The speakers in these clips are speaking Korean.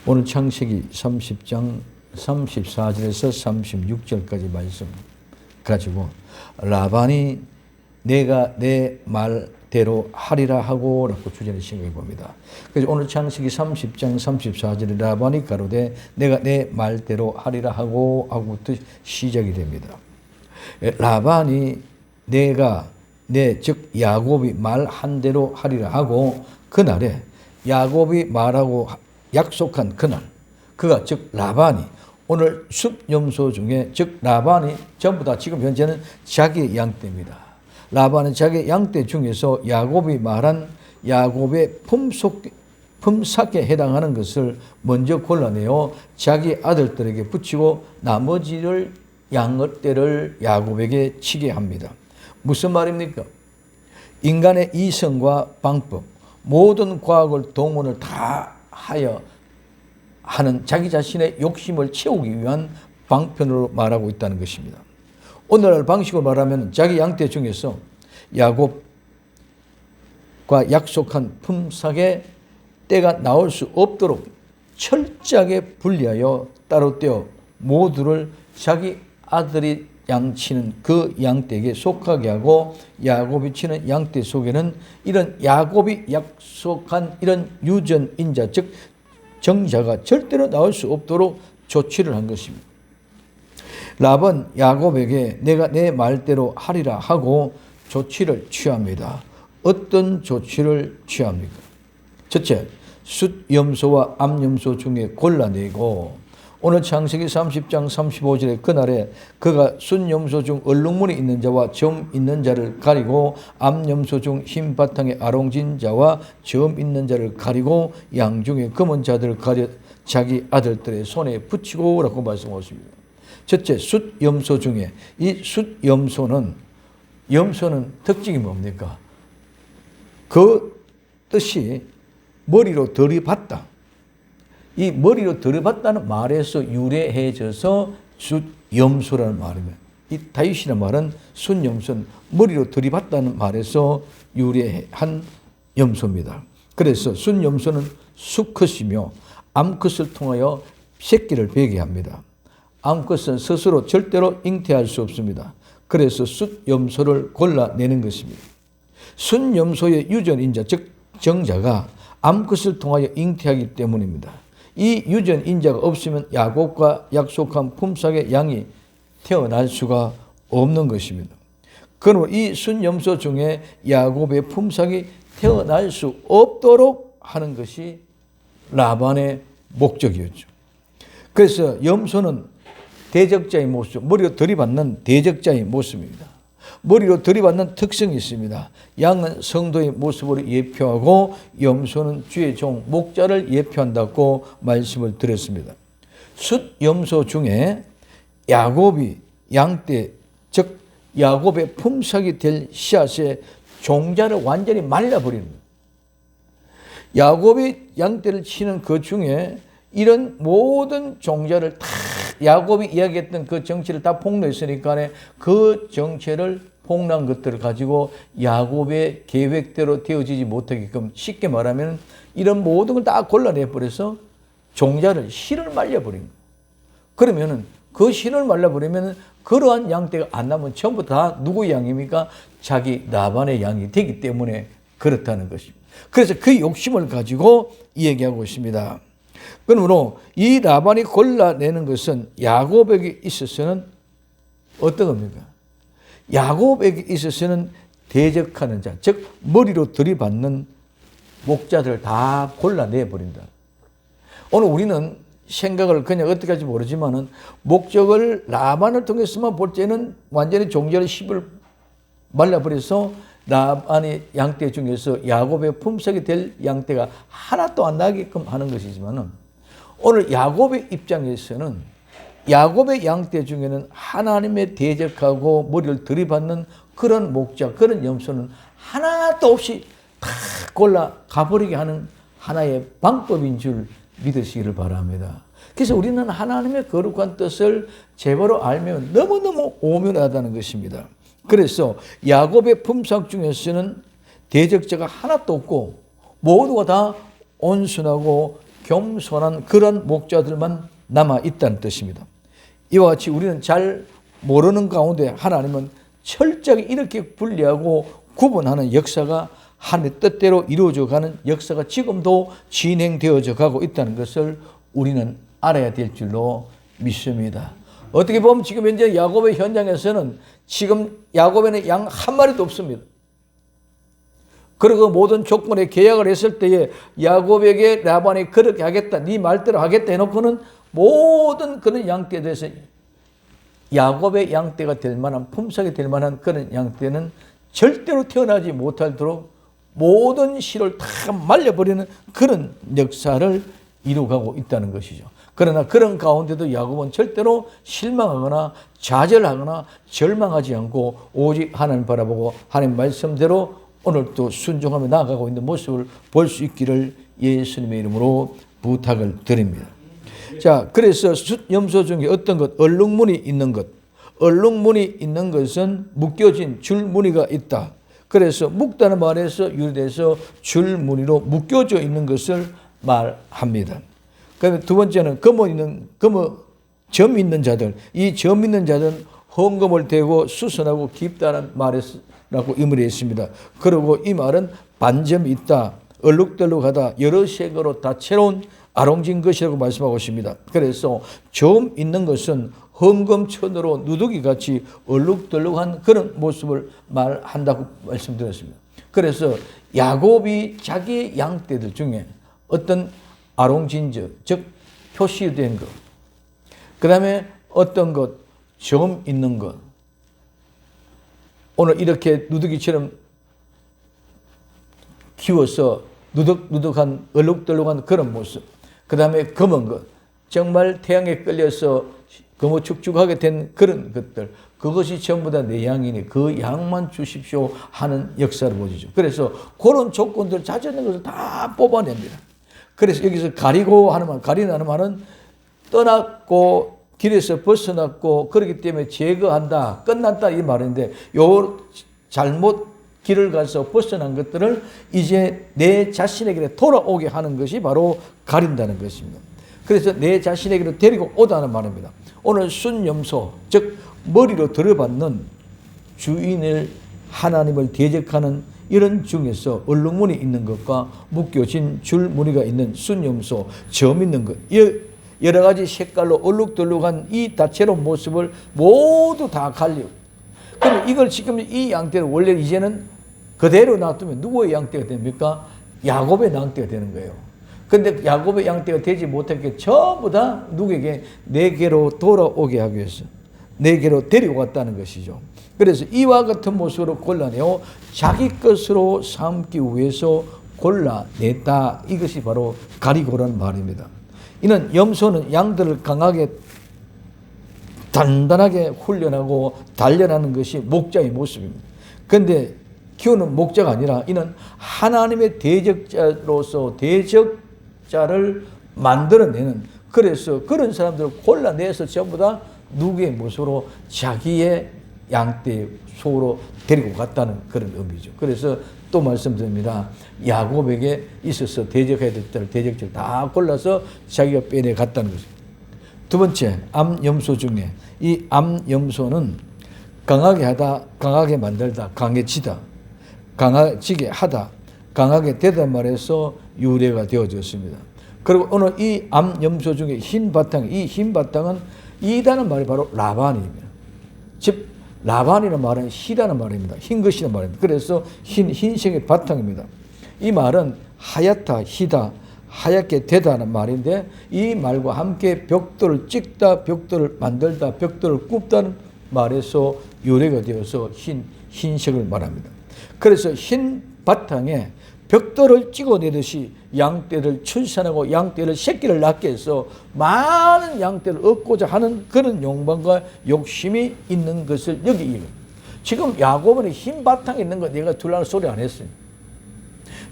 오늘 창세기 30장 34절에서 36절까지 말씀 가지고 라반이 내가 내 말대로 하리라 하고 라고 주제를 생각해 봅니다. 그래서 오늘 창세기 30장 34절에 라반이 가로되 내가 내 말대로 하리라 하고부터 시작이 됩니다. 라반이 내가 즉 야곱이 말한 대로 하리라 하고 그날에 야곱이 말하고 약속한 그날 그가 즉 라반이 오늘 숫염소 중에 즉 라반이 전부 다 지금 현재는 자기 양떼입니다. 라반은 자기 양떼 중에서 야곱이 말한 야곱의 품삯에 해당하는 것을 먼저 골라내어 자기 아들들에게 붙이고 나머지를 양떼를 야곱에게 치게 합니다. 무슨 말입니까? 인간의 이성과 방법 모든 과학을 동원을 다 하여 하는 자기 자신의 욕심을 채우기 위한 방편으로 말하고 있다는 것입니다. 오늘날 방식으로 말하면 자기 양떼 중에서 야곱과 약속한 품삯의 때가 나올 수 없도록 철저하게 분리하여 따로 떼어 모두를 자기 아들이 양치는 그 양떼에게 속하게 하고 야곱이 치는 양떼 속에는 이런 야곱이 약속한 이런 유전인자 즉 정자가 절대로 나올 수 없도록 조치를 한 것입니다. 라반 야곱에게 내가 내 말대로 하리라 하고 조치를 취합니다. 어떤 조치를 취합니까? 첫째, 숫염소와 암염소 중에 골라내고 오늘 창세기 30장 35절에 그날에 그가 숫염소 중 얼룩무늬 있는 자와 점 있는 자를 가리고 암염소 중 흰 바탕에 아롱진 자와 점 있는 자를 가리고 양 중에 검은 자들을 가려 자기 아들들의 손에 붙이고 라고 말씀하십니다. 첫째, 숫염소 중에 이 숫염소는 특징이 뭡니까? 그 뜻이 머리로 들이받다. 이 머리로 들이받다는 말에서 유래해져서 숫염소라는 말입니다. 이 다윗이라는 말은 숫염소는 머리로 들이받다는 말에서 유래한 염소입니다. 그래서 숫염소는 수컷이며 암컷을 통하여 새끼를 베게 합니다. 암컷은 스스로 절대로 잉태할 수 없습니다. 그래서 숫염소를 골라내는 것입니다. 숫염소의 유전인자 즉 정자가 암컷을 통하여 잉태하기 때문입니다. 이 유전인자가 없으면 야곱과 약속한 품삯의 양이 태어날 수가 없는 것입니다. 그러므로 이 숫염소 중에 야곱의 품삯이 태어날 수 없도록 하는 것이 라반의 목적이었죠. 그래서 염소는 대적자의 모습, 머리로 들이받는 대적자의 모습입니다. 머리로 들이받는 특성이 있습니다. 양은 성도의 모습을 예표하고 염소는 주의 종 목자를 예표한다고 말씀을 드렸습니다. 숫염소 중에 야곱이 양떼 즉 야곱의 품삯이 될 씨앗의 종자를 완전히 말라버리는 거예요. 야곱이 양떼를 치는 그 중에 이런 모든 종자를 다 야곱이 이야기했던 그 정체를 다 폭로했으니까 그 정체를 폭로한 것들을 가지고 야곱의 계획대로 되어지지 못하게끔 쉽게 말하면 이런 모든 걸 다 골라내버려서 종자를 실을 말려버린 거예요. 그러면은 그 실을 말려버리면 그러한 양떼가 안 나면 전부 다 누구의 양입니까? 자기 라반의 양이 되기 때문에 그렇다는 것입니다. 그래서 그 욕심을 가지고 얘기하고 있습니다. 그러므로 이 라반이 골라내는 것은 야곱에게 있어서는 어떤 겁니까? 야곱에게 있어서는 대적하는 자, 즉 머리로 들이받는 목자들을 다 골라내버린다. 오늘 우리는 생각을 그냥 어떻게 할지 모르지만은 목적을 라반을 통해서만 볼 때는 완전히 종자를 씹을 말라버려서 라반의 양떼 중에서 야곱의 품삯이 될 양떼가 하나도 안 나게끔 하는 것이지만은 오늘 야곱의 입장에서는 야곱의 양떼 중에는 하나님의 대적하고 머리를 들이받는 그런 목자, 그런 염소는 하나도 없이 다 골라 가버리게 하는 하나의 방법인 줄 믿으시기를 바랍니다. 그래서 우리는 하나님의 거룩한 뜻을 제대로 알면 너무너무 오묘하다는 것입니다. 그래서 야곱의 품삯 중에서는 대적자가 하나도 없고 모두가 다 온순하고 겸손한 그런 목자들만 남아 있다는 뜻입니다. 이와 같이 우리는 잘 모르는 가운데 하나님은 철저하게 이렇게 분리하고 구분하는 역사가 하나님의 뜻대로 이루어져 가는 역사가 지금도 진행되어져 가고 있다는 것을 우리는 알아야 될 줄로 믿습니다. 어떻게 보면 지금 현재 야곱의 현장에서는 지금 야곱에는 양 한 마리도 없습니다. 그리고 모든 조건에 계약을 했을 때에 야곱에게 라반이 그렇게 하겠다, 네 말대로 하겠다 해놓고는 모든 그런 양떼에 대해서 야곱의 양떼가 될 만한, 품삯이 될 만한 그런 양떼는 절대로 태어나지 못하도록 모든 씨를 다 말려버리는 그런 역사를 이루어가고 있다는 것이죠. 그러나 그런 가운데도 야곱은 절대로 실망하거나 좌절하거나 절망하지 않고 오직 하나님 바라보고 하나님 말씀대로 오늘도 순종하며 나아가고 있는 모습을 볼 수 있기를 예수님의 이름으로 부탁을 드립니다. 자, 그래서 염소 중에 어떤 것, 얼룩무늬 있는 것, 얼룩무늬 있는 것은 묶여진 줄무늬가 있다. 그래서 묶다는 말에서 유래돼서 줄무늬로 묶여져 있는 것을 말합니다. 그다음에 두 번째는 점 있는 자들, 이 점 있는 자들은 헌금을 대고 수선하고 깊다는 말이라고 의미했습니다. 그리고 이 말은 반점이 있다, 얼룩덜룩하다, 여러 색으로 다채로운 아롱진 것이라고 말씀하고 있습니다. 그래서 점 있는 것은 헌금천으로 누더기같이 얼룩덜룩한 그런 모습을 말한다고 말씀드렸습니다. 그래서 야곱이 자기의 양떼들 중에 어떤 아롱진저, 즉 표시된 것, 그 다음에 어떤 것, 점 있는 것, 오늘 이렇게 누더기처럼 키워서 누덕누덕한 얼룩덜룩한 그런 모습, 그 다음에 검은 것, 정말 태양에 끌려서 거무축축하게 된 그런 것들, 그것이 전부 다 내 양이니 그 양만 주십시오 하는 역사를 보여주죠. 그래서 그런 조건들, 자전한 것을 다 뽑아냅니다. 그래서 여기서 가리고 하는 말, 가리는 말은 떠났고 길에서 벗어났고 그렇기 때문에 제거한다, 끝났다 이 말인데, 요 잘못 길을 가서 벗어난 것들을 이제 내 자신에게 돌아오게 하는 것이 바로 가린다는 것입니다. 그래서 내 자신에게로 데리고 오다는 말입니다. 오늘 순염소, 즉 머리로 들어받는 주인을, 하나님을 대적하는 이런 중에서 얼룩무늬 있는 것과 묶여진 줄무늬가 있는 순염소, 점 있는 것, 여러 가지 색깔로 얼룩덜룩한 이 다채로운 모습을 모두 다 갈리고, 그럼 이걸 지금 이 양떼는 원래 이제는 그대로 놔두면 누구의 양떼가 됩니까? 야곱의 양떼가 되는 거예요. 근데 야곱의 양떼가 되지 못했기에 전부 다 누구에게? 내게로 돌아오게 하기 위해서 내게로 데리고 갔다는 것이죠. 그래서 이와 같은 모습으로 골라내어 자기 것으로 삼기 위해서 골라냈다. 이것이 바로 가리고라는 말입니다. 이는 염소는 양들을 강하게 단단하게 훈련하고 단련하는 것이 목자의 모습입니다. 그런데 키우는 목자가 아니라 이는 하나님의 대적자로서 대적자를 만들어내는, 그래서 그런 사람들을 골라내서 전부 다 누구의 모습으로? 자기의 양떼 속으로 데리고 갔다는 그런 의미죠. 그래서 또 말씀드립니다. 야곱에게 있어서 대적해야 될 때를 대적자를 다 골라서 자기가 빼내 갔다는 거죠. 두 번째, 암염소 중에 이 암염소는 강하게 하다, 강하게 만들다, 강해지다, 강해지게 하다, 강하게 되다 말해서 유래가 되어졌습니다. 그리고 오늘 이 암염소 중에 흰 바탕, 이 흰 바탕은 이다는 말이 바로 라반입니다. 즉 라반이라는 말은 희다는 말입니다. 흰 것이라는 말입니다. 그래서 흰색의 바탕입니다. 이 말은 하얗다, 희다, 하얗게 되다는 말인데, 이 말과 함께 벽돌을 찍다, 벽돌을 만들다, 벽돌을 굽다는 말에서 유래가 되어서 흰색을 말합니다. 그래서 흰 바탕에 벽돌을 찍어내듯이 양떼를 출산하고 양떼를 새끼를 낳게 해서 많은 양떼를 얻고자 하는 그런 욕망과 욕심이 있는 것을 여기 읽어요. 지금 야곱은 흰 바탕에 있는 거 내가 둘라는 소리 안 했어요.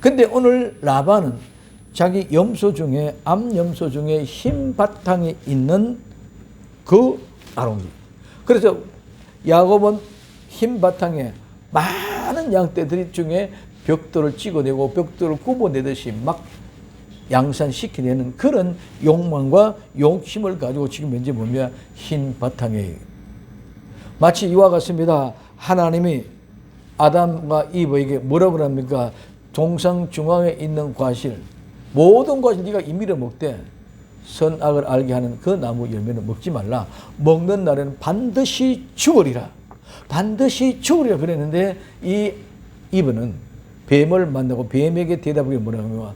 근데 오늘 라반은 자기 염소 중에, 암염소 중에 흰 바탕에 있는 그 아롱이. 그래서 야곱은 흰 바탕에 많은 양떼들 중에 벽돌을 찍어내고 벽돌을 굽어내듯이 막 양산시키려는 그런 욕망과 욕심을 가지고 지금 현재 보면 흰 바탕에 마치 이와 같습니다. 하나님이 아담과 이브에게 뭐라고 합니까? 동상 중앙에 있는 과실, 모든 과실 네가 임의로 먹되 선악을 알게 하는 그 나무 열매는 먹지 말라. 먹는 날에는 반드시 죽으리라. 반드시 죽으리라 그랬는데 이 이브는 뱀을 만나고 뱀에게 대답을 뭐라고 하면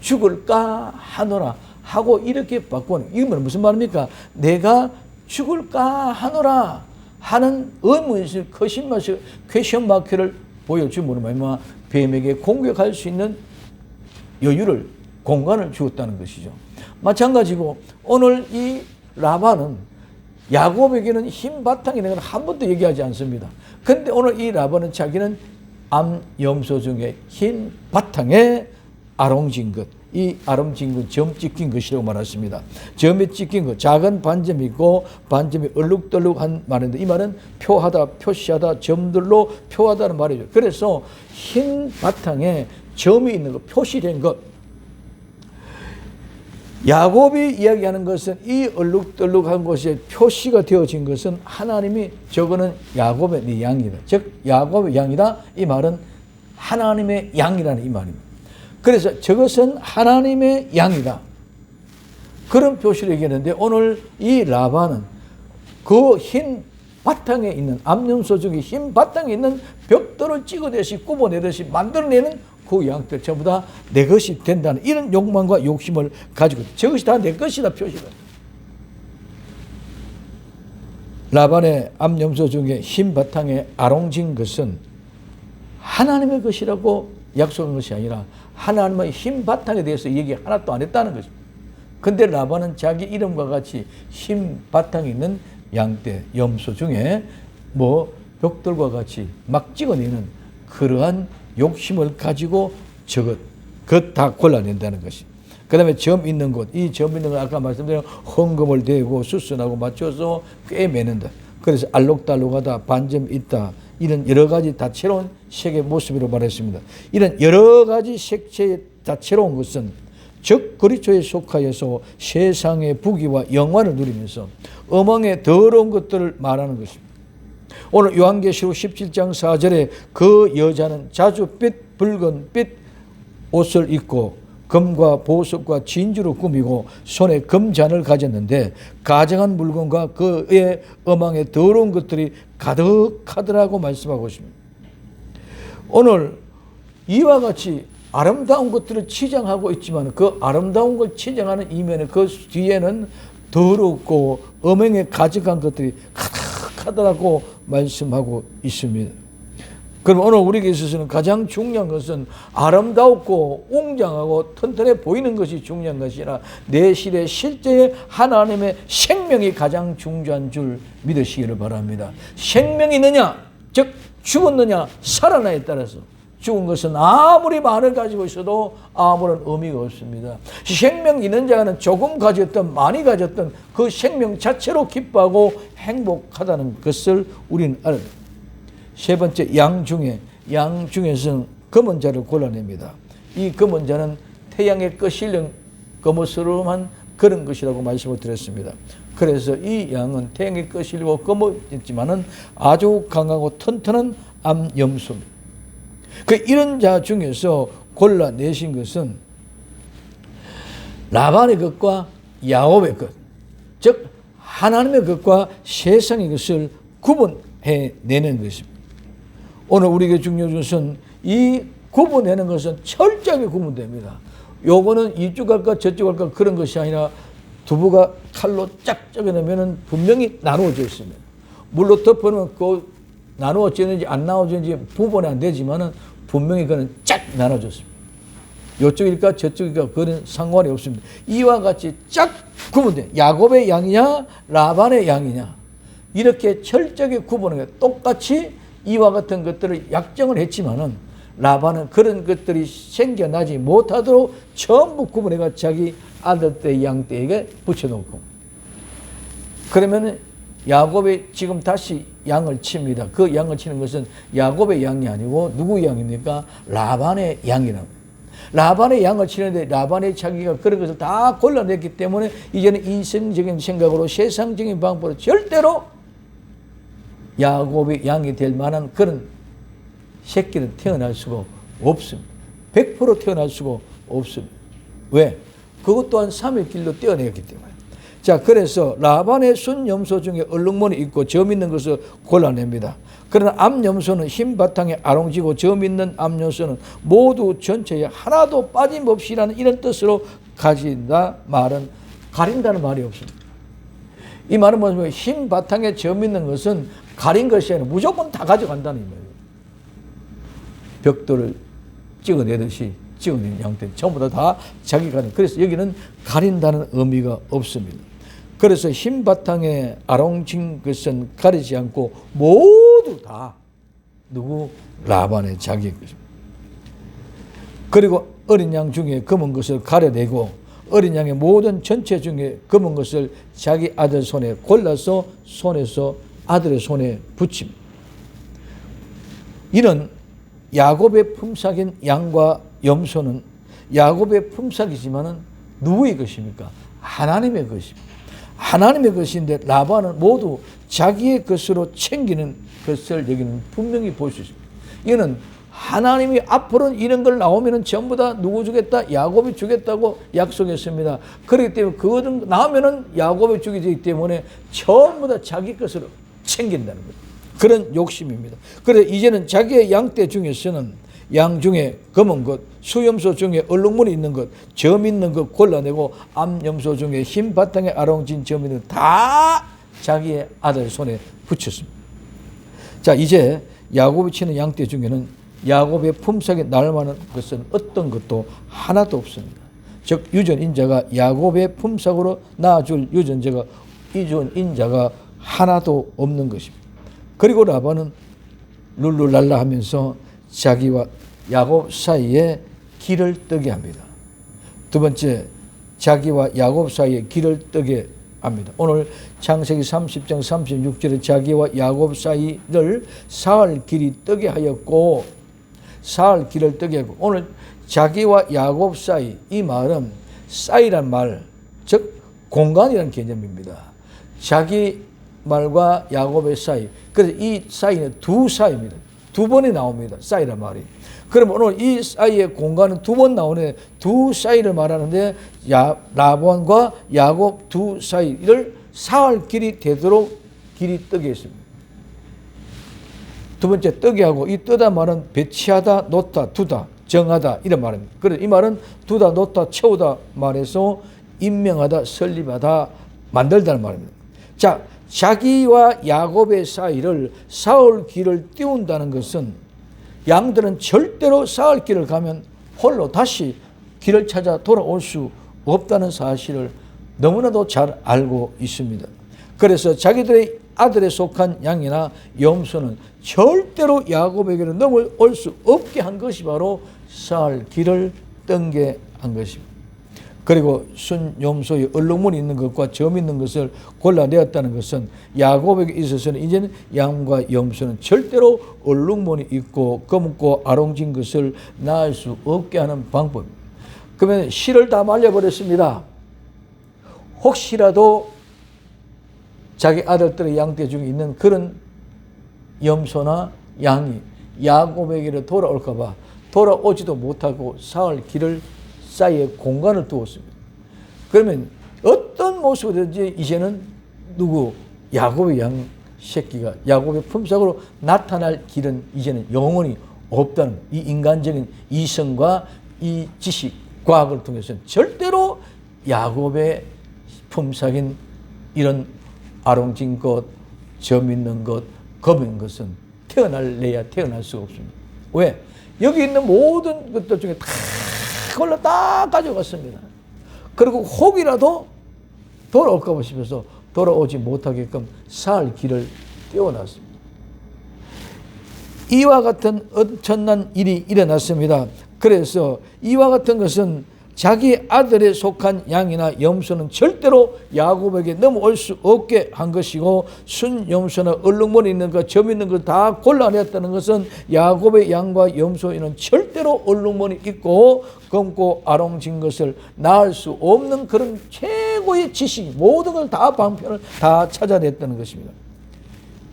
죽을까 하노라 하고 이렇게 바꾸는, 이건 무슨 말입니까? 내가 죽을까 하노라 하는 의문실 거짓말식 퀘션 마크를 보여주면 뭐냐, 뱀에게 공격할 수 있는 여유를, 공간을 주었다는 것이죠. 마찬가지고 오늘 이 라반은 야곱에게는 흰 바탕이 있는 건 한 번도 얘기하지 않습니다. 근데 오늘 이 라반은 자기는 암 염소 중에 흰 바탕에 아롱진 것, 이 아롱진 것, 점 찍힌 것이라고 말했습니다. 점에 찍힌 것, 작은 반점이 있고 반점이 얼룩덜룩한 말인데 이 말은 표하다, 표시하다, 점들로 표하다는 말이죠. 그래서 흰 바탕에 점이 있는 것, 표시된 것. 야곱이 이야기하는 것은 이 얼룩덜룩한 것에 표시가 되어진 것은 하나님이 저거는 야곱의 네 양이다. 즉 야곱의 양이다. 이 말은 하나님의 양이라는 이 말입니다. 그래서 저것은 하나님의 양이다. 그런 표시를 얘기했는데 오늘 이 라반은 그 흰 바탕에 있는 암염소 중에 흰 바탕에 있는 벽돌을 찍어내듯이 굽어내듯이 만들어내는 그 양들 전부 다 내 것이 된다는 이런 욕망과 욕심을 가지고 저것이 다 내 것이다 표시가. 라반의 암염소 중에 흰 바탕에 아롱진 것은 하나님의 것이라고 약속한 것이 아니라 하나님의 흰 바탕에 대해서 얘기 하나도 안 했다는 것입니다. 근데 라반은 자기 이름과 같이 흰 바탕에 있는 양떼, 염소 중에 뭐 벽돌과 같이 막 찍어내는 그러한 욕심을 가지고 저것, 그것 다 골라낸다는 것이. 그 다음에 점 있는 곳, 이 점 있는 것 아까 말씀드린 헌금을 대고 수순하고 맞춰서 꿰매는다. 그래서 알록달록하다, 반점 있다, 이런 여러 가지 다채로운 색의 모습으로 말했습니다. 이런 여러 가지 색채의 다채로운 것은 적 그리스도에 속하여서 세상의 부귀와 영광을 누리면서 어망의 더러운 것들을 말하는 것입니다. 오늘 요한계시록 17장 4절에 그 여자는 자주빛 붉은 빛 옷을 입고 금과 보석과 진주로 꾸미고 손에 금잔을 가졌는데 가증한 물건과 그의 어망의 더러운 것들이 가득하더라고 말씀하고 있습니다. 오늘 이와 같이 아름다운 것들을 치장하고 있지만 그 아름다운 걸 치장하는 이면에 그 뒤에는 더럽고 어망에 가득한 것들이 가득하더라고 말씀하고 있습니다. 그럼 오늘 우리에게 있어서는 가장 중요한 것은 아름답고 웅장하고 튼튼해 보이는 것이 중요한 것이 아니라 내 실의 실제의 하나님의 생명이 가장 중요한 줄 믿으시기를 바랍니다. 생명이 있느냐, 즉 죽었느냐 살아나에 따라서 죽은 것은 아무리 많이 가지고 있어도 아무런 의미가 없습니다. 생명 있는 자는 조금 가졌던 많이 가졌던 그 생명 자체로 기뻐하고 행복하다는 것을 우리는 알아야 됩니다. 세 번째, 양 중에서는 검은 자를 골라냅니다. 이 검은 자는 태양의 거실령 검은스러움한 그런 것이라고 말씀을 드렸습니다. 그래서 이 양은 태양의 거실리고 검었지만은 아주 강하고 튼튼한 암염소입니다. 이런 자 중에서 골라내신 것은 라반의 것과 야곱의 것, 즉 하나님의 것과 세상의 것을 구분해내는 것입니다. 오늘 우리에게 중요한 것은 이 구분해내는 것은 철저하게 구분됩니다. 요거는 이쪽 갈까 저쪽 갈까 그런 것이 아니라 두부가 칼로 쫙 쪄내면 분명히 나누어져 있습니다. 물로 덮어놓으면 그 나누어지는지 안 나누어지는지 구분이 안 되지만은 분명히 그는 쫙 나눠졌습니다. 이쪽일까 저쪽일까 그런 상관이 없습니다. 이와 같이 쫙 구분돼. 야곱의 양이냐 라반의 양이냐 이렇게 철저하게 구분해. 똑같이 이와 같은 것들을 약정을 했지만은 라반은 그런 것들이 생겨나지 못하도록 전부 구분해가 자기 아들 때 양 때에게 붙여놓고 그러면은 야곱이 지금 다시 양을 칩니다. 그 양을 치는 것은 야곱의 양이 아니고 누구의 양입니까? 라반의 양이라고. 라반의 양을 치는데 라반의 자기가 그런 것을 다 골라냈기 때문에 이제는 인성적인 생각으로 세상적인 방법으로 절대로 야곱의 양이 될 만한 그런 새끼는 태어날 수가 없습니다. 100% 태어날 수가 없습니다. 왜? 그것 또한 3의 길로 떼어내었기 때문에. 자, 그래서 라반의 순염소 중에 얼룩무늬 있고 점 있는 것을 골라냅니다. 그러나 암염소는 흰 바탕에 아롱지고 점 있는 암염소는 모두 전체에 하나도 빠짐없이라는 이런 뜻으로 가진다 말은 가린다는 말이 없습니다. 이 말은 뭐냐면 흰 바탕에 점 있는 것은 가린 것이 아니라 무조건 다 가져간다는 거예요. 벽돌을 찍어내듯이 찍어낸 양떼 전부 다 자기가. 그래서 여기는 가린다는 의미가 없습니다. 그래서 흰 바탕에 아롱진 것은 가리지 않고 모두 다 누구? 라반의 자기의 것입니다. 그리고 어린 양 중에 검은 것을 가려내고 어린 양의 모든 전체 중에 검은 것을 자기 아들 손에 골라서 손에서 아들의 손에 붙입니다. 이는 야곱의 품삯인 양과 염소는 야곱의 품삯이지만은 누구의 것입니까? 하나님의 것입니다. 하나님의 것인데 라반은 모두 자기의 것으로 챙기는 것을 여기는 분명히 볼 수 있습니다. 이거는 하나님이 앞으로는 이런 걸 나오면은 전부 다 누구 주겠다? 야곱이 주겠다고 약속했습니다. 그렇기 때문에 그거는 나오면은 야곱이 주게 되기 때문에 전부 다 자기 것으로 챙긴다는 거예요. 그런 욕심입니다. 그래서 이제는 자기의 양떼 중에서는 양 중에 검은 것, 수염소 중에 얼룩무늬 있는 것, 점 있는 것 골라내고 암염소 중에 흰 바탕에 아롱진 점 있는 것 다 자기의 아들 손에 붙였습니다. 자, 이제 야곱이 치는 양떼 중에는 야곱의 품삯에 나올 만한 것은 어떤 것도 하나도 없습니다. 즉 유전인자가 야곱의 품삯으로 낳아줄 유전인자가 하나도 없는 것입니다. 그리고 라반은 룰루랄라 하면서 자기와 야곱 사이에 길을 뜨게 합니다. 두 번째, 자기와 야곱 사이에 길을 뜨게 합니다. 오늘 창세기 30장 36절에 자기와 야곱 사이를 사흘 길이 뜨게 하였고, 사흘 길을 뜨게 하고, 오늘 자기와 야곱 사이, 이 말은 사이란 말, 즉 공간이라는 개념입니다. 자기 말과 야곱의 사이. 그래서 이 사이는 두 사이입니다. 두 번이 나옵니다. 사이란 말이. 그러면 오늘 이 사이의 공간은 두 번 나오네. 두 사이를 말하는데 라반과 야곱 두 사이를 사흘 길이 되도록 길이 뜨게 했습니다. 두 번째 뜨게 하고, 이 뜨다 말은 배치하다, 놓다, 두다, 정하다 이런 말입니다. 그래서 이 말은 두다, 놓다, 채우다 말에서 임명하다, 설립하다, 만들다는 말입니다. 자, 자기와 야곱의 사이를 사흘 길을 띄운다는 것은 양들은 절대로 사흘 길을 가면 홀로 다시 길을 찾아 돌아올 수 없다는 사실을 너무나도 잘 알고 있습니다. 그래서 자기들의 아들에 속한 양이나 염소는 절대로 야곱에게는 넘어올 수 없게 한 것이 바로 사흘 길을 뜬게 한 것입니다. 그리고 순염소의 얼룩무늬 있는 것과 점 있는 것을 골라내었다는 것은 야곱에게 있어서는 이제는 양과 염소는 절대로 얼룩무늬 있고 검고 아롱진 것을 낳을 수 없게 하는 방법입니다. 그러면 실을 다 말려버렸습니다. 혹시라도 자기 아들들의 양떼 중에 있는 그런 염소나 양이 야곱에게로 돌아올까 봐 돌아오지도 못하고 사흘 길을 사이에 공간을 두었습니다. 그러면 어떤 모습이든지 이제는 누구? 야곱의 양 새끼가 야곱의 품삯으로 나타날 길은 이제는 영원히 없다는, 이 인간적인 이성과 이 지식, 과학을 통해서는 절대로 야곱의 품삯인 이런 아롱진 것, 점 있는 것, 검 있는 것은 태어날래야 태어날 수가 없습니다. 왜? 여기 있는 모든 것들 중에 다 그걸로 다 가져갔습니다. 그리고 혹이라도 돌아올까 봐 싶어서 돌아오지 못하게끔 사흘 길을 띄워놨습니다. 이와 같은 엄청난 일이 일어났습니다. 그래서 이와 같은 것은 자기 아들에 속한 양이나 염소는 절대로 야곱에게 넘어올 수 없게 한 것이고, 순 염소나 얼룩무늬 있는 것, 점 있는 것 다 골라냈다는 것은 야곱의 양과 염소에는 절대로 얼룩무늬 있고 검고 아롱진 것을 낳을 수 없는 그런 최고의 지식, 모든 걸 다 방편을 다 찾아냈다는 것입니다.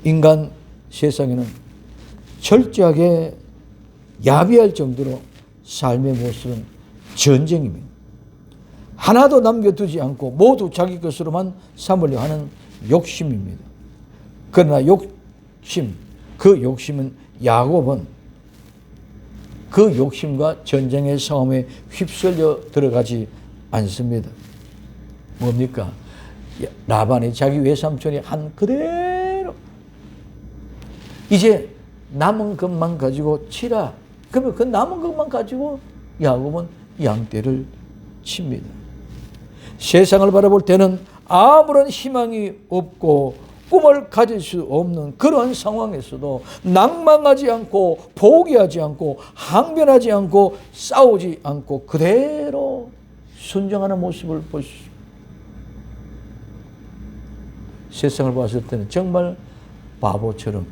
인간 세상에는 철저하게 야비할 정도로 삶의 모습은 전쟁입니다. 하나도 남겨두지 않고 모두 자기 것으로만 삼으려 하는 욕심입니다. 그러나 그 욕심은 야곱은 그 욕심과 전쟁의 싸움에 휩쓸려 들어가지 않습니다. 뭡니까? 라반이 자기 외삼촌이 한 그대로 이제 남은 것만 가지고 치라. 그러면 그 남은 것만 가지고 야곱은 양떼를 칩니다. 세상을 바라볼 때는 아무런 희망이 없고 꿈을 가질 수 없는 그런 상황에서도 낭망하지 않고 포기하지 않고 항변하지 않고 싸우지 않고 그대로 순종하는 모습을 볼 수 있습니다. 세상을 봤을 때는 정말 바보처럼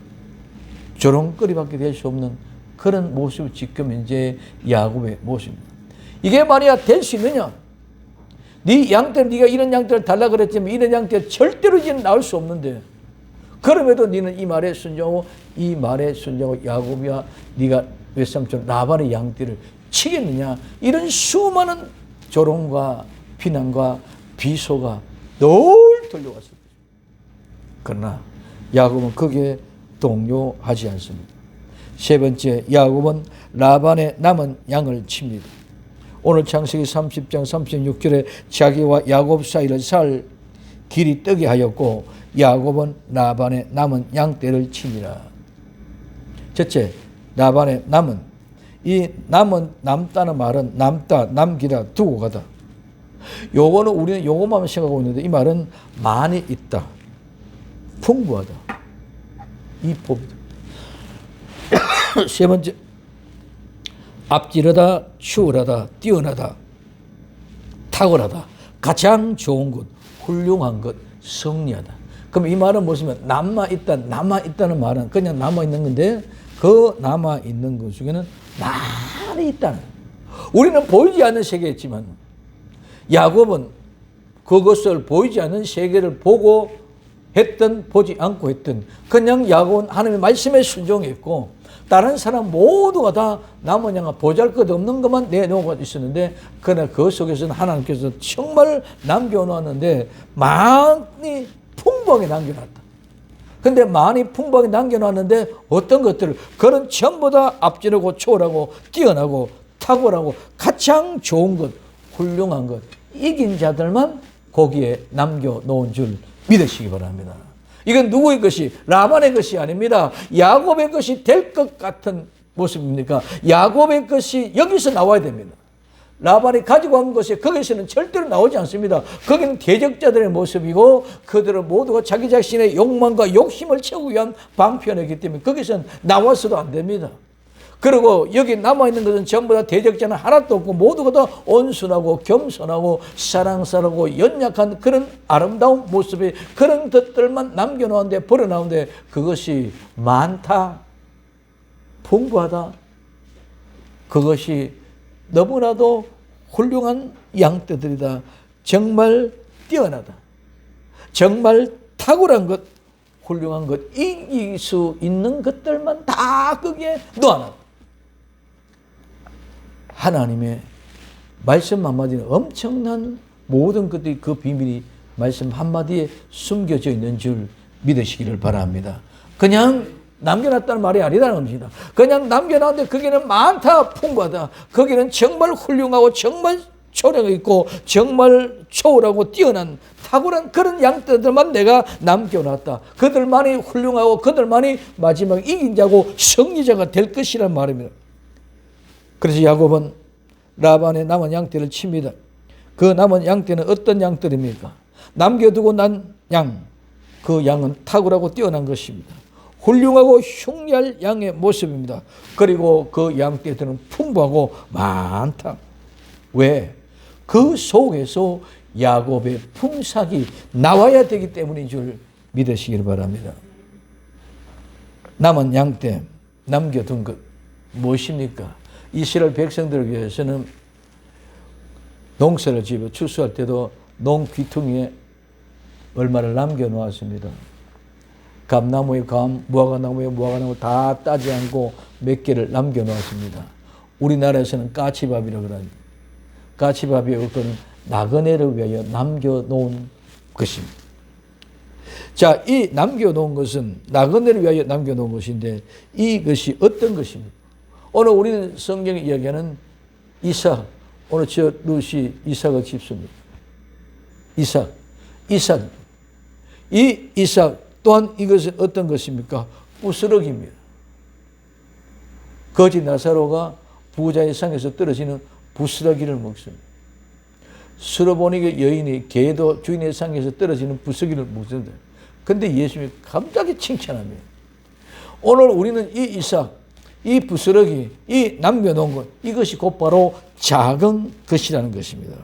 조롱거리밖에 될 수 없는 그런 모습이 지금 이제 야곱의 모습입니다. 이게 말이야 될 수 있느냐? 네 양떼를 네가 이런 양떼를 달라 그랬지만 이런 양떼 절대로 이제는 나올 수 없는데, 그럼에도 너는 이 말에 순종하고 이 말에 순종하고 야곱이야 네가 외삼촌 라반의 양떼를 치겠느냐? 이런 수많은 조롱과 비난과 비소가 늘 돌려왔습니다. 그러나 야곱은 거기에 동요하지 않습니다. 세 번째, 야곱은 라반의 남은 양을 칩니다. 오늘 창세기 30장 36절에 자기와 야곱 사이를 살 길이 뜨게 하였고 야곱은 라반의 남은 양떼를 치니라. 첫째, 라반의 남은, 이 남은, 남다는 말은 남다, 남기다, 두고 가다. 요거는 우리는 요것만 생각하고 있는데 이 말은 많이 있다, 풍부하다, 이 법이다. 세 번째, 앞지르다, 추월하다, 뛰어나다, 탁월하다, 가장 좋은 것, 훌륭한 것, 승리하다. 그럼 이 말은 무엇이면 남아있다는 말은 그냥 남아있는 건데 그 남아있는 것 중에는 많이 있다는, 우리는 보이지 않는 세계였지만 야곱은 그것을 보이지 않는 세계를 보고 했든 보지 않고 했든 그냥 야곱은 하나님의 말씀에 순종했고 다른 사람 모두가 다 남은 양아 보잘것없는 것만 내놓고 있었는데, 그러나 그 속에서는 하나님께서 정말 남겨놓았는데 많이 풍부하게 남겨놨다. 근데 많이 풍부하게 남겨놨는데 어떤 것들을, 그런 전부 다 앞지르고 초월하고 뛰어나고 탁월하고 가장 좋은 것, 훌륭한 것, 이긴 자들만 거기에 남겨놓은 줄 믿으시기 바랍니다. 이건 누구의 것이? 라반의 것이 아닙니다. 야곱의 것이 될 것 같은 모습입니까? 야곱의 것이 여기서 나와야 됩니다. 라반이 가지고 간 것이 거기서는 절대로 나오지 않습니다. 거기는 대적자들의 모습이고 그들은 모두가 자기 자신의 욕망과 욕심을 채우기 위한 방편이기 때문에 거기서는 나와서도 안 됩니다. 그리고 여기 남아있는 것은 전부 다 대적자는 하나도 없고 모두가 다 온순하고 겸손하고 사랑스럽고 연약한 그런 아름다운 모습이, 그런 것들만 남겨놓은데 버려놓은데 그것이 많다, 풍부하다, 그것이 너무나도 훌륭한 양떼들이다, 정말 뛰어나다, 정말 탁월한 것, 훌륭한 것, 이길 수 있는 것들만 다 거기에 넣어놨다. 하나님의 말씀 한마디는 엄청난 모든 것들이, 그 비밀이 말씀 한마디에 숨겨져 있는 줄 믿으시기를 바랍니다. 그냥 남겨놨다는 말이 아니라는 겁니다. 그냥 남겨놨는데 거기는 많다, 풍부하다, 거기는 정말 훌륭하고 정말 초력 있고 정말 초월하고 뛰어난 탁월한 그런 양떼들만 내가 남겨놨다. 그들만이 훌륭하고 그들만이 마지막 이긴 자고 승리자가 될 것이란 말입니다. 그래서 야곱은 라반의 남은 양떼를 칩니다. 그 남은 양떼는 어떤 양떼입니까? 남겨두고 난 양, 그 양은 탁월하고 뛰어난 것입니다. 훌륭하고 흉리할 양의 모습입니다. 그리고 그 양떼들은 풍부하고 많다. 왜? 그 속에서 야곱의 품삯이 나와야 되기 때문인 줄 믿으시길 바랍니다. 남은 양떼 남겨둔 것 무엇입니까? 이스라엘 백성들을 위해서는 농사를 지어 추수할 때도 농 귀퉁이에 얼마를 남겨놓았습니다. 감나무에 감, 무화과나무에 무화과나무 다 따지 않고 몇 개를 남겨놓았습니다. 우리나라에서는 까치밥이라고 그러죠. 까치밥의 그건 나그네를 위하여 남겨놓은 것입니다. 자, 이 남겨놓은 것은 나그네를 위하여 남겨놓은 것인데 이것이 어떤 것입니까? 오늘 우리는 성경이 이야기하는 이삭, 오늘 저 룻이 이삭을 집습니다. 이삭. 이 이삭 또한 이것은 어떤 것입니까? 부스러기입니다. 거지 나사로가 부자의 상에서 떨어지는 부스러기를 먹습니다. 수로보니게 여인이 개도 주인의 상에서 떨어지는 부스러기를 먹습니다. 근데 예수님이 갑자기 칭찬합니다. 오늘 우리는 이 이삭, 이 부스러기, 이 남겨놓은 것, 이것이 곧바로 작은 것이라는 것입니다.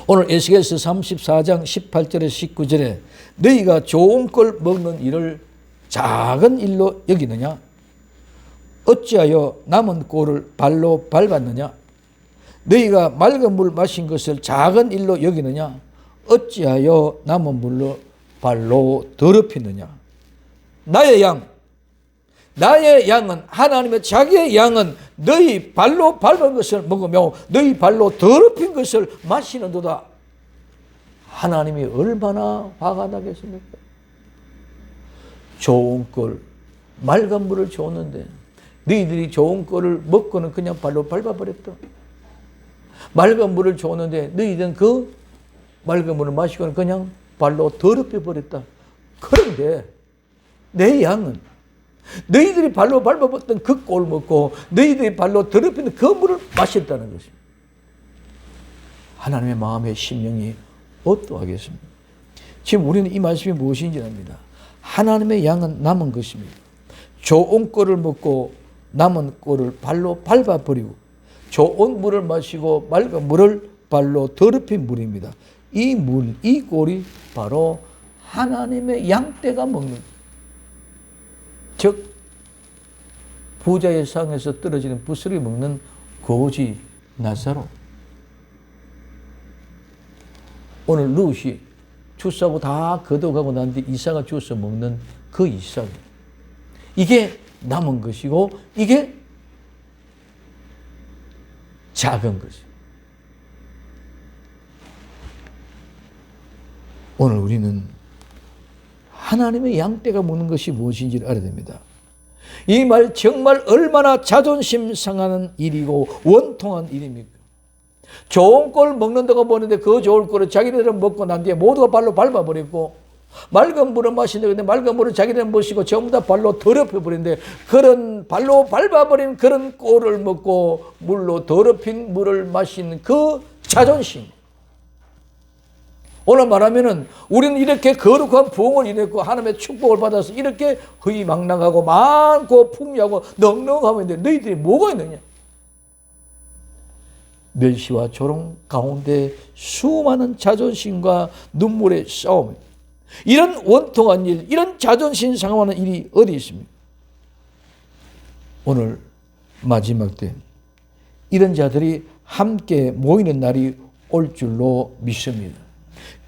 오늘 에스겔서 34장 18절에서 19절에 너희가 좋은 걸 먹는 일을 작은 일로 여기느냐? 어찌하여 남은 꼴을 발로 밟았느냐? 너희가 맑은 물 마신 것을 작은 일로 여기느냐? 어찌하여 남은 물로 발로 더럽히느냐? 나의 양은 하나님의 자기의 양은 너희 발로 밟은 것을 먹으며 너희 발로 더럽힌 것을 마시는도다. 하나님이 얼마나 화가 나겠습니까? 좋은 꼴, 맑은 물을 줬는데 너희들이 좋은 꼴을 먹고는 그냥 발로 밟아버렸다. 맑은 물을 줬는데 너희들은 그 맑은 물을 마시고는 그냥 발로 더럽혀버렸다. 그런데 내 양은 너희들이 발로 밟아봤던 그 꼴을 먹고 너희들이 발로 더럽히는 그 물을 마셨다는 것입니다. 하나님의 마음의 심령이 어떠하겠습니까? 지금 우리는 이 말씀이 무엇인지 압니다. 하나님의 양은 남은 것입니다. 좋은 꼴을 먹고 남은 꼴을 발로 밟아버리고 좋은 물을 마시고 맑은 물을 발로 더럽힌 물입니다. 이 물, 이 꼴이 바로 하나님의 양떼가 먹는, 즉 부자의 상에서 떨어지는 부스러기 먹는 거지 나사로. 오늘 룻이 주사고 다 걷어가고 난 뒤 이삭을 주워서 먹는 그 이삭. 이게 남은 것이고 이게 작은 것이에요. 오늘 우리는 하나님의 양떼가 먹는 것이 무엇인지를 알아야 됩니다. 이 말 정말 얼마나 자존심 상하는 일이고 원통한 일입니까? 좋은 꼴 먹는다고 보는데 그 좋은 꼴을 자기들은 먹고 난 뒤에 모두가 발로 밟아버리고 맑은 물을 마시는데 근데 맑은 물을 자기들은 마시고 전부 다 발로 더럽혀버리는데 그런 발로 밟아버린 그런 꼴을 먹고 물로 더럽힌 물을 마신 그 자존심. 오늘 말하면은 우리는 이렇게 거룩한 부흥을 이뤘고 하나님의 축복을 받아서 이렇게 허위망랑하고 많고 풍요하고 넉넉하고 있는데 너희들이 뭐가 있느냐? 멸시와 조롱 가운데 수많은 자존심과 눈물의 싸움. 이런 원통한 일, 이런 자존심 상하는 일이 어디 있습니까? 오늘 마지막 때 이런 자들이 함께 모이는 날이 올 줄로 믿습니다.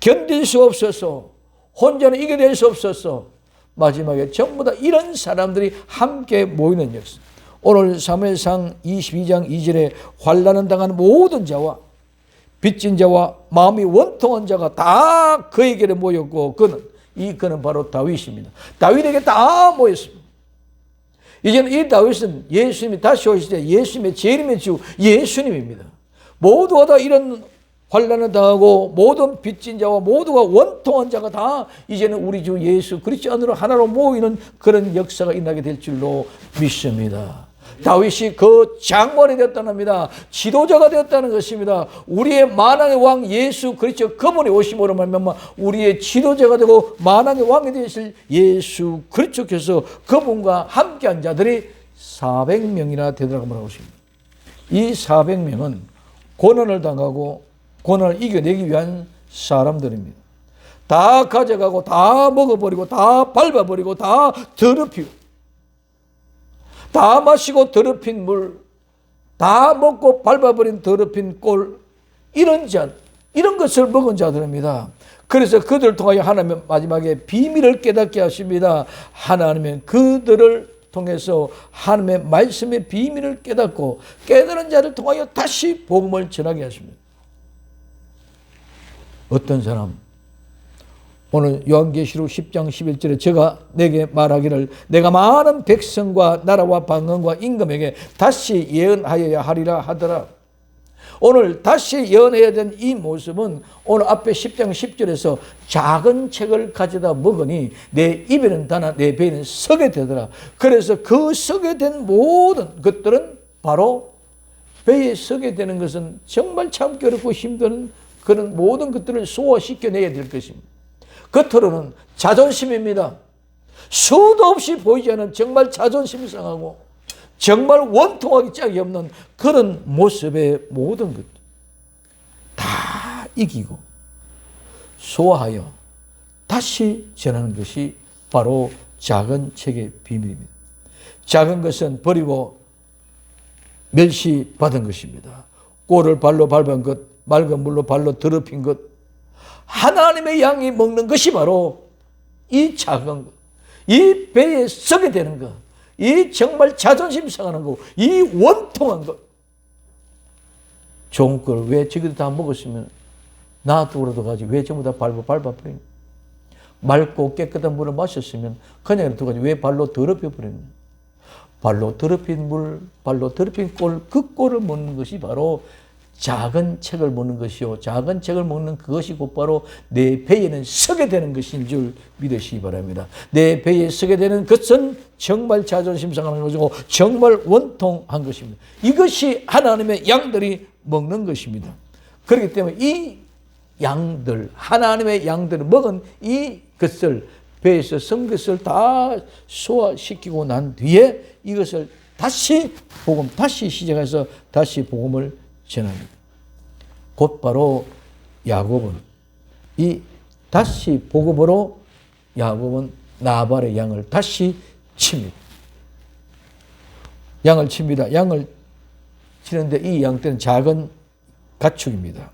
견딜 수 없어서 혼자는 이겨낼 수 없어서 마지막에 전부 다 이런 사람들이 함께 모이는 역사. 오늘 사무엘상 22장 2절에 환난을 당하는 모든 자와 빚진 자와 마음이 원통한 자가 다 그에게로 모였고 그는 바로 다윗입니다. 다윗에게 다 모였습니다. 이제는 이 다윗은 예수님이 다시 오실 때 예수님의 재림의 주 예수님입니다. 모두가 다 이런 환난을 당하고 모든 빚진 자와 모두가 원통한 자가 다 이제는 우리 주 예수 그리스도 안으로 하나로 모이는 그런 역사가 일어나게 될 줄로 믿습니다. 다윗이 그 장관이 되었다는 겁니다. 지도자가 되었다는 것입니다. 우리의 만왕의 왕 예수 그리스도 그분이 오심으로 말미암아 우리의 지도자가 되고 만왕의 왕이 되실 예수 그리스도께서 그분과 함께한 자들이 400명이나 되더라고 말하고 있습니다. 이 400명은 고난을 당하고 고난을 이겨내기 위한 사람들입니다. 다 가져가고 다 먹어버리고 다 밟아버리고 다 더럽히고 다 마시고 더럽힌 물, 다 먹고 밟아버린 더럽힌 꼴, 이런 것을 먹은 자들입니다. 그래서 그들을 통하여 하나님은 마지막에 비밀을 깨닫게 하십니다. 하나님은 그들을 통해서 하나님의 말씀의 비밀을 깨닫고 깨달은 자를 통하여 다시 복음을 전하게 하십니다. 어떤 사람? 오늘 요한계시록 10장 11절에 제가 내게 말하기를 내가 많은 백성과 나라와 방언과 임금에게 다시 예언하여야 하리라 하더라. 오늘 다시 예언해야 된 이 모습은 오늘 앞에 10장 10절에서 작은 책을 가져다 먹으니 내 입에는 다나 내 배에는 서게 되더라. 그래서 그 서게 된 모든 것들은 바로 배에 서게 되는 것은 정말 참기 어렵고 힘든 그런 모든 것들을 소화시켜내야 될 것입니다. 겉으로는 자존심입니다. 수도 없이 보이지 않는 정말 자존심이 상하고 정말 원통하기 짝이 없는 그런 모습의 모든 것 다 이기고 소화하여 다시 전하는 것이 바로 작은 책의 비밀입니다. 작은 것은 버리고 멸시받은 것입니다. 꼴을 발로 밟은 것, 맑은 물로 발로 더럽힌 것, 하나님의 양이 먹는 것이 바로 이 작은 것, 이 배에 서게 되는 것, 이 정말 자존심 상하는 것, 이 원통한 것. 좋은 걸 왜 저기도 다 먹었으면 놔두고라도 가지 왜 전부 다 밟아버리는 맑고 깨끗한 물을 마셨으면 그냥 두가지 왜 발로 더럽혀 버리는 발로 더럽힌 물, 발로 더럽힌 꼴, 그 꼴을 먹는 것이 바로 작은 책을 먹는 것이요. 작은 책을 먹는 그것이 곧바로 내 배에는 서게 되는 것인 줄 믿으시기 바랍니다. 내 배에 서게 되는 것은 정말 자존심 상하는 것이고 정말 원통한 것입니다. 이것이 하나님의 양들이 먹는 것입니다. 그렇기 때문에 이 양들, 하나님의 양들을 먹은 이 것을 배에서 선 것을 다 소화시키고 난 뒤에 이것을 다시 시작해서 다시 복음을 전합니다. 곧바로 야곱은 이 다시 복음으로 야곱은 나발의 양을 다시 칩니다. 양을 칩니다. 양을 치는데 이 양떼는 작은 가축입니다.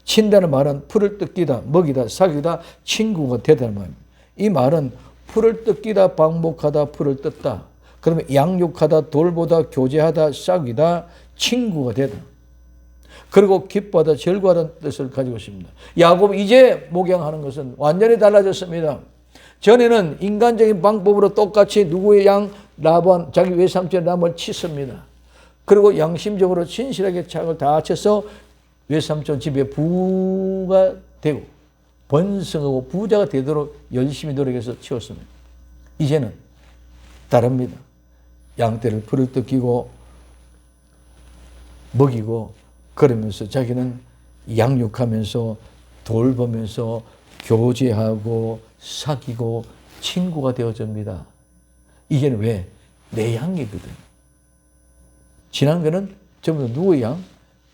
친다는 말은 풀을 뜯기다, 먹이다, 사귀다, 친구가 되다는 말입니다. 이 말은 풀을 뜯기다, 방목하다, 풀을 뜯다. 그러면 양육하다, 돌보다, 교제하다, 사귀다, 친구가 되다. 그리고 기뻐하다, 절구하다는 뜻을 가지고 있습니다. 야곱이 이제 목양하는 것은 완전히 달라졌습니다. 전에는 인간적인 방법으로 똑같이 누구의 양, 라반, 자기 외삼촌의 남을 치습니다. 그리고 양심적으로 진실하게 착을 다 쳐서 외삼촌 집에 부가 되고 번성하고 부자가 되도록 열심히 노력해서 치웠습니다. 이제는 다릅니다. 양떼를 풀을 뜯기고 먹이고 그러면서 자기는 양육하면서 돌보면서 교제하고 사귀고 친구가 되어집니다. 이제는 왜? 내 양이거든. 지난 거는 전부 다 누구의 양?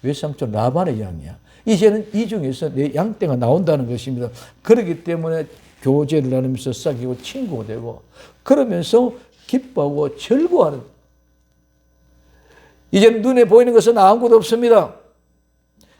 외삼촌 라반의 양이야. 이제는 이 중에서 내 양떼가 나온다는 것입니다. 그렇기 때문에 교제를 나누면서 사귀고 친구가 되고 그러면서 기뻐하고 즐거워하는. 이제는 눈에 보이는 것은 아무것도 없습니다.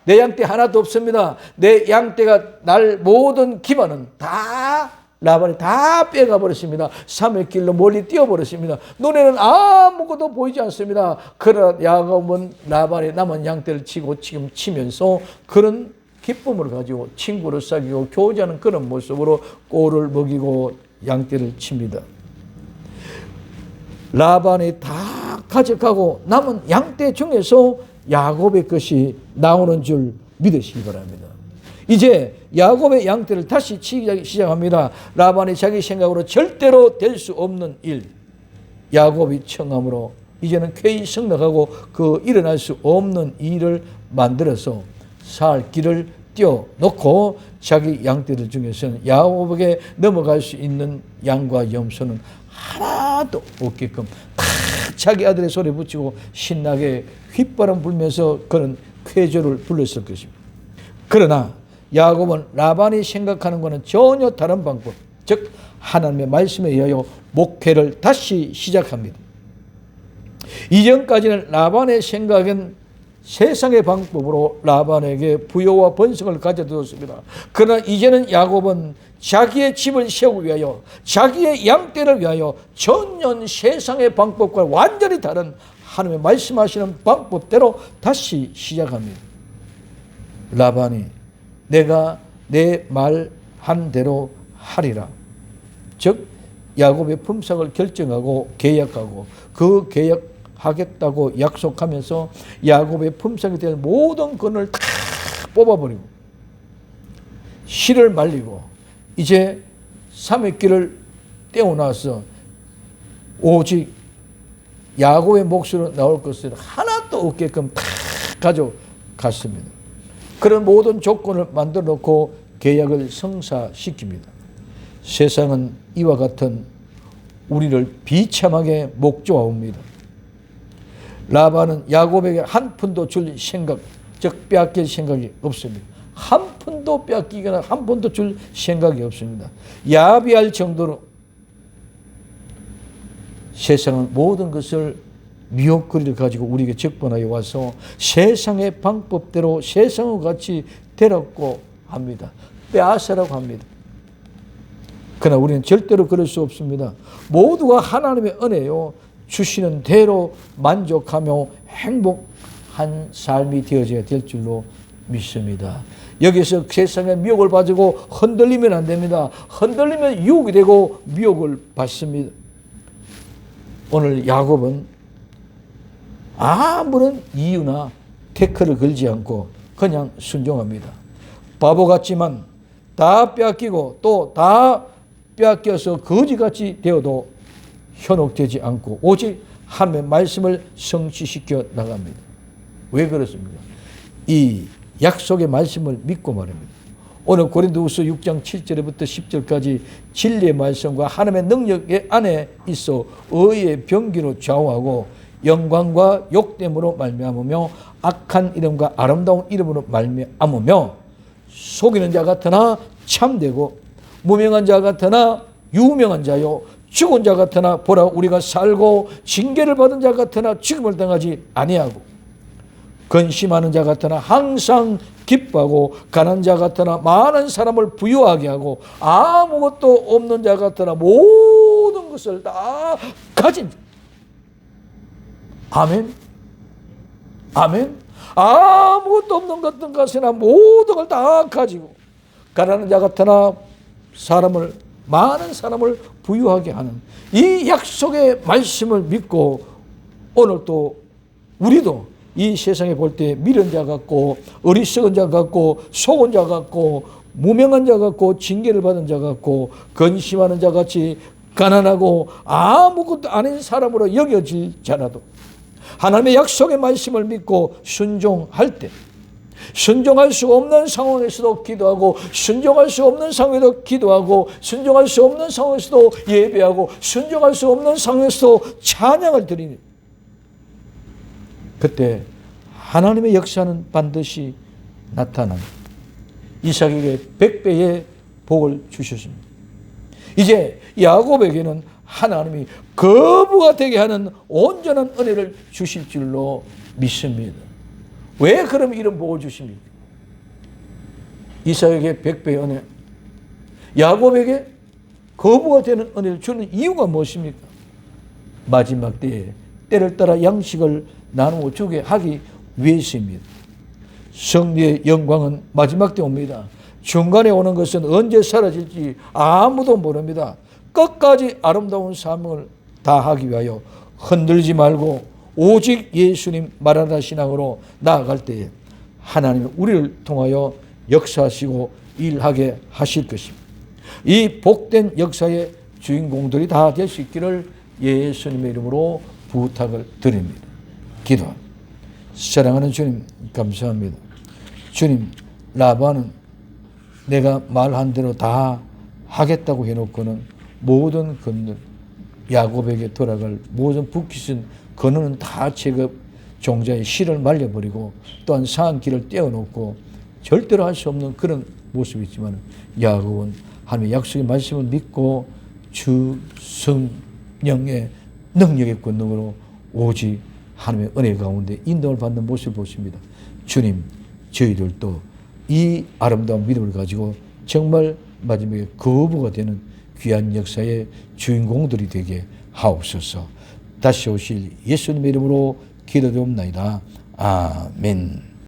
내 양떼 하나도 없습니다. 내 양떼가 날 모든 기반은 다 라반이 다 빼가 버렸습니다. 3일 길로 멀리 뛰어버렸습니다. 눈에는 아무것도 보이지 않습니다. 그러나 야곱은 라반의 남은 양떼를 치고 지금 치면서 그런 기쁨을 가지고 친구를 사귀고 교제하는 그런 모습으로 꼴을 먹이고 양떼를 칩니다. 라반이 다 가져가고 남은 양떼 중에서 야곱의 것이 나오는 줄 믿으시기 바랍니다. 이제 야곱의 양떼를 다시 치기 시작합니다. 라반이 자기 생각으로 절대로 될 수 없는 일, 야곱이 청함으로 이제는 쾌히 승낙하고 그 일어날 수 없는 일을 만들어서 살 길을 띄워놓고 자기 양떼들 중에서는 야곱에게 넘어갈 수 있는 양과 염소는 하나도 없게끔 다 자기 아들의 손에 붙이고 신나게 휘바람 불면서 그는 쾌조를 불렀을 것입니다. 그러나 야곱은 라반이 생각하는 것은 전혀 다른 방법, 즉 하나님의 말씀에 의하여 목회를 다시 시작합니다. 이전까지는 라반의 생각은 세상의 방법으로 라반에게 부여와 번성을 가져두었습니다. 그러나 이제는 야곱은 자기의 집을 세우기 위하여, 자기의 양떼를 위하여 전혀 세상의 방법과 완전히 다른 하나님의 말씀하시는 방법대로 다시 시작합니다. 라반이 내가 내 말한 대로 하리라. 즉 야곱의 품삯을 결정하고 계약하고 그 계약하겠다고 약속하면서 야곱의 품삯에 대한 모든 것을 다 뽑아버리고 실을 말리고 이제 삼획기를 떼어놔서 오직 야곱의 몫으로 나올 것을 하나도 없게끔 다 가져갔습니다. 그런 모든 조건을 만들어 놓고 계약을 성사시킵니다. 세상은 이와 같은 우리를 비참하게 목조아옵니다. 라반은 야곱에게 한 푼도 줄 생각, 즉 빼앗길 생각이 없습니다. 한 푼도 빼앗기거나 한 푼도 줄 생각이 없습니다. 야비할 정도로 세상은 모든 것을 미혹거리를 가지고 우리에게 적반하여 와서 세상의 방법대로 세상과 같이 되라고 합니다. 빼앗으라고 합니다. 그러나 우리는 절대로 그럴 수 없습니다. 모두가 하나님의 은혜요 주시는 대로 만족하며 행복한 삶이 되어져야 될 줄로 믿습니다. 여기서 세상의 미혹을 받고 흔들리면 안 됩니다. 흔들리면 유혹이 되고 미혹을 받습니다. 오늘 야곱은 아무런 이유나 태클을 걸지 않고 그냥 순종합니다. 바보 같지만 다 빼앗기고 또 다 빼앗겨서 거지같이 되어도 현혹되지 않고 오직 하나님의 말씀을 성취시켜 나갑니다. 왜 그렇습니까? 이 약속의 말씀을 믿고 말입니다. 오늘 고린도후서 6장 7절부터 10절까지 진리의 말씀과 하나님의 능력 안에 있어 의의 병기로 좌우하고 영광과 욕됨으로 말미암으며 악한 이름과 아름다운 이름으로 말미암으며 속이는 자 같으나 참되고 무명한 자 같으나 유명한 자요 죽은 자 같으나 보라 우리가 살고 징계를 받은 자 같으나 죽음을 당하지 아니하고 근심하는 자 같으나 항상 기뻐하고 가난한 자 같으나 많은 사람을 부유하게 하고 아무것도 없는 자 같으나 모든 것을 다 가진 자. 아멘. 아멘. 아무것도 없는 것들 것이나 모든 걸 다 가지고 가난한 자 같으나 많은 사람을 부유하게 하는 이 약속의 말씀을 믿고 오늘 또 우리도 이 세상에 볼 때 미련 자 같고 어리석은 자 같고 속은 자 같고 무명한 자 같고 징계를 받은 자 같고 근심하는 자 같이 가난하고 아무것도 아닌 사람으로 여겨지지 않아도 하나님의 약속의 말씀을 믿고 순종할 때 순종할 수 없는 상황에서도 기도하고 순종할 수 없는 상황에서도 기도하고 순종할 수 없는 상황에서도 예배하고 순종할 수 없는 상황에서도 찬양을 드리니 그때 하나님의 역사는 반드시 나타납니다. 이삭에게 100배의 복을 주셨습니다. 이제 야곱에게는 하나님이 거부가 되게 하는 온전한 은혜를 주실 줄로 믿습니다. 왜 그럼 이런 복을 주십니까? 이삭에게 100배의 은혜, 야곱에게 거부가 되는 은혜를 주는 이유가 무엇입니까? 마지막 때에 때를 따라 양식을 나누어 주게 하기 위해서입니다. 승리의 영광은 마지막 때 옵니다. 중간에 오는 것은 언제 사라질지 아무도 모릅니다. 끝까지 아름다운 삶을 다하기 위하여 흔들지 말고 오직 예수님 말하다 신앙으로 나아갈 때에 하나님은 우리를 통하여 역사하시고 일하게 하실 것입니다. 이 복된 역사의 주인공들이 다 될 수 있기를 예수님의 이름으로 부탁을 드립니다. 기도합니다. 사랑하는 주님 감사합니다. 주님, 라반은 내가 말한 대로 다 하겠다고 해놓고는 모든 건들 야곱에게 돌아갈 모든 북키신 근원은 다 종자의 실을 말려버리고 또한 상한 길을 떼어놓고 절대로 할 수 없는 그런 모습이 있지만 야곱은 하나님의 약속의 말씀을 믿고 주 성령의 능력의 권능으로 오직 하나님의 은혜 가운데 인도를 받는 모습을 보십니다. 주님, 저희들도 이 아름다운 믿음을 가지고 정말 마지막에 거부가 되는 귀한 역사의 주인공들이 되게 하옵소서. 다시 오실 예수님의 이름으로 기도드립니다. 아멘.